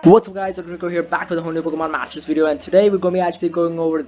What's up guys, Rico here back with a whole new Pokemon Masters video, and today we're going to be actually going over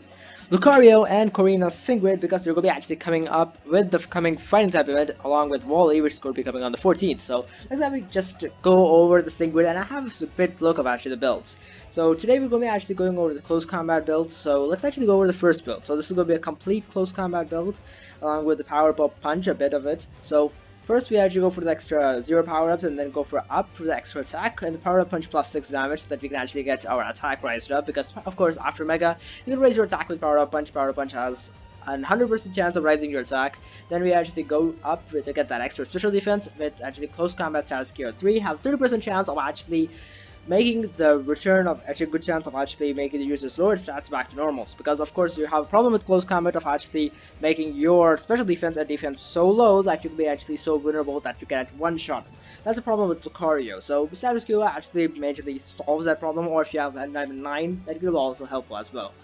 Lucario and KORRINA Sync because they're going to be actually coming up with the coming fighting type event along with Wally, which is going to be coming on the 14th. So let's have we just go over the Sync and I have a bit look of actually the builds. So today we're going to be actually going over the close combat build, so let's actually go over the first build. So this is going to be a complete close combat build along with the Power Up Punch, a bit of it. So first, we actually go for the extra 0 power-ups and then go for up for the extra attack and the power-up punch plus 6 damage so that we can actually get our attack raised up, because of course after Mega, you can raise your attack with power-up punch. Power-up punch has a 100% chance of rising your attack. Then we actually go up to get that extra special defense with actually close combat status gear 3, have 30% chance of actually making the return of actually a good chance of actually making the user's lower stats back to normals, because of course you have a problem with close combat of actually making your special defense and defense so low that you can be actually so vulnerable that you get one shot. That's a problem with Lucario, so status quo actually majorly solves that problem, or if you have a 9, that will also help as well.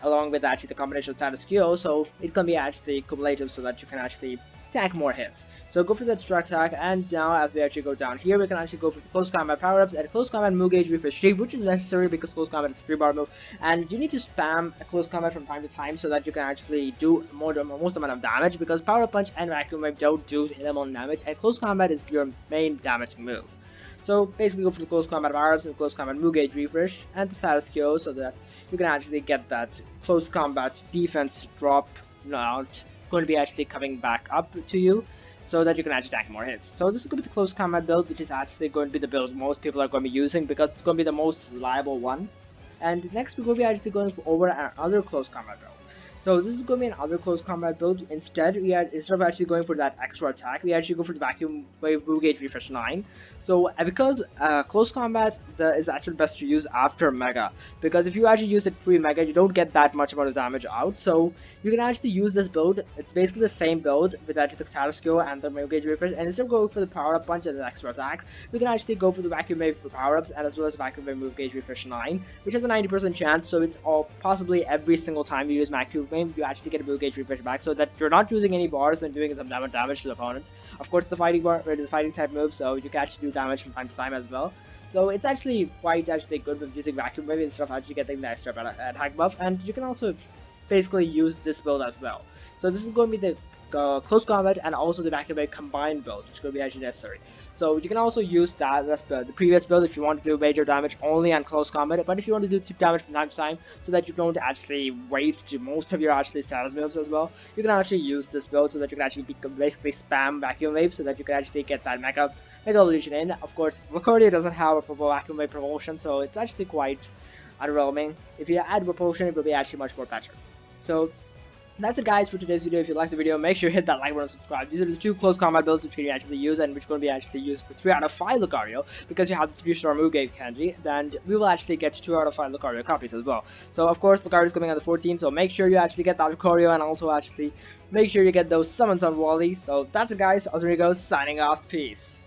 Along with actually the combination of status quo, so it can be actually cumulative so that you can actually tank more hits. So go for the extra attack, and now as we actually go down here, we can actually go for the close combat power-ups and close combat move gauge refresh 3, which is necessary because close combat is a 3-bar move, and you need to spam a close combat from time to time so that you can actually do most amount of damage, because power punch and vacuum wave don't do minimal damage, and close combat is your main damaging move. So basically go for the close combat power-ups and close combat move gauge refresh and the status quo so that you can actually get that close combat defense drop not going to be actually coming back up to you, so that you can actually tank more hits. So this is going to be the close combat build, which is actually going to be the build most people are going to be using because it's going to be the most reliable one. And next we're going to be actually going over another close combat build. So this is going to be another close combat build. Instead of actually going for that extra attack, we actually go for the vacuum wave move gauge refresh 9. So because close combat is actually best to use after Mega, because if you actually use it pre-Mega, you don't get that much amount of damage out. So you can actually use this build. It's basically the same build with actually the status quo and the move gauge refresh. And instead of going for the power up punch and the extra attacks, we can actually go for the vacuum wave for power ups and as well as vacuum wave move gauge refresh 9, which has a 90% chance. So it's all possibly every single time you use vacuum wave, you actually get a move gauge refresh back, so that you're not using any bars and doing some damage to the opponents. Of course, the fighting bar is a fighting type move, so you can actually do damage from time to time as well. So it's actually quite good with using vacuum wave instead of actually getting the extra attack buff, and you can also basically use this build as well. So this is going to be the close combat and also the vacuum wave combined build, which is going to be actually necessary. So you can also use that's the previous build if you want to do major damage only on close combat, but if you want to do damage from time to time so that you don't actually waste most of your actually status moves as well, you can actually use this build so that you can actually basically spam vacuum wave so that you can actually get that Mega Evolution in. Of course, Lucario doesn't have a proper vacuum wave promotion, so it's actually quite underwhelming. If you add Repulsion, it will be actually much more better. So that's it guys for today's video. If you liked the video, make sure you hit that like button and subscribe. These are the 2 close combat builds which you can actually use and which are going to be actually used for 3 out of 5 Lucario, because you have the 3-star move gauge candy, then we will actually get 2 out of 5 Lucario copies as well. So of course Lucario is coming on the 14th, so make sure you actually get that Lucario and also actually make sure you get those summons on Wally. So that's it guys, Rico signing off, peace.